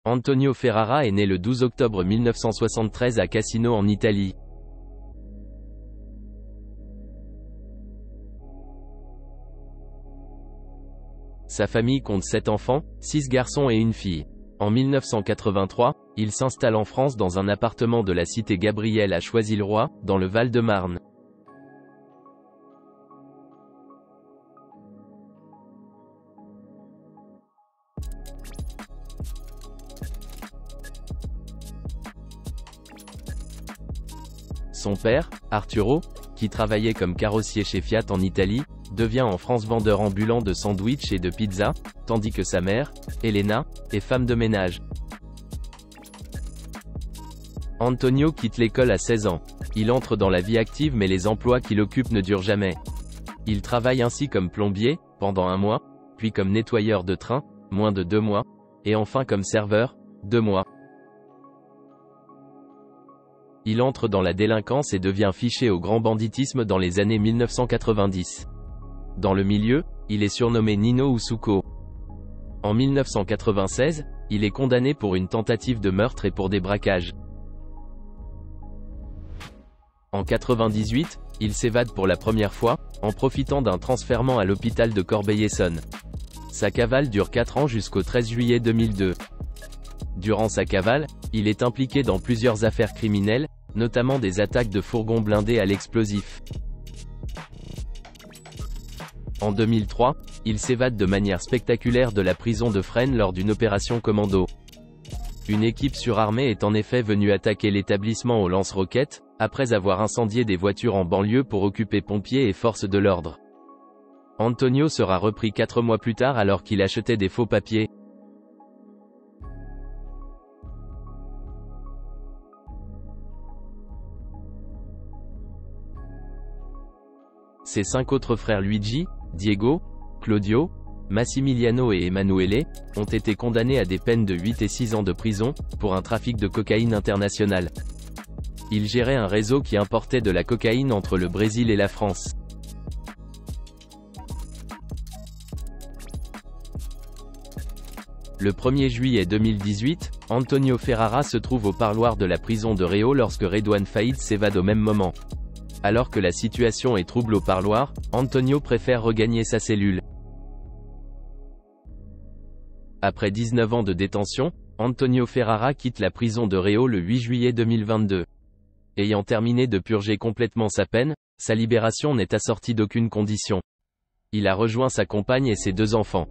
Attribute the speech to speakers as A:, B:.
A: Antonio Ferrara est né le 12 octobre 1973 à Cassino en Italie. Sa famille compte 7 enfants, 6 garçons et une fille. En 1983, il s'installe en France dans un appartement de la cité Gabriel à Choisy-le-Roi, dans le Val-de-Marne. Son père, Arturo, qui travaillait comme carrossier chez Fiat en Italie, devient en France vendeur ambulant de sandwichs et de pizzas, tandis que sa mère, Elena, est femme de ménage. Antonio quitte l'école à 16 ans. Il entre dans la vie active mais les emplois qu'il occupe ne durent jamais. Il travaille ainsi comme plombier, pendant 1 mois, puis comme nettoyeur de train, moins de 2 mois, et enfin comme serveur, 2 mois. Il entre dans la délinquance et devient fiché au grand banditisme dans les années 1990. Dans le milieu, il est surnommé Nino ou Suco. En 1996, il est condamné pour une tentative de meurtre et pour des braquages. En 1998, il s'évade pour la première fois, en profitant d'un transfèrement à l'hôpital de Corbeil-Essonnes. Sa cavale dure 4 ans jusqu'au 13 juillet 2002. Durant sa cavale, il est impliqué dans plusieurs affaires criminelles, notamment des attaques de fourgons blindés à l'explosif. En 2003, il s'évade de manière spectaculaire de la prison de Fresnes lors d'une opération commando. Une équipe surarmée est en effet venue attaquer l'établissement au lance-roquettes, après avoir incendié des voitures en banlieue pour occuper pompiers et forces de l'ordre. Antonio sera repris 4 mois plus tard alors qu'il achetait des faux papiers. Ses 5 autres frères Luigi, Diego, Claudio, Massimiliano et Emanuele, ont été condamnés à des peines de 8 et 6 ans de prison, pour un trafic de cocaïne international. Ils géraient un réseau qui importait de la cocaïne entre le Brésil et la France. Le 1er juillet 2018, Antonio Ferrara se trouve au parloir de la prison de Réau lorsque Redouane Faïd s'évade au même moment. Alors que la situation est trouble au parloir, Antonio préfère regagner sa cellule. Après 19 ans de détention, Antonio Ferrara quitte la prison de Réau le 8 juillet 2022. Ayant terminé de purger complètement sa peine, sa libération n'est assortie d'aucune condition. Il a rejoint sa compagne et ses 2 enfants.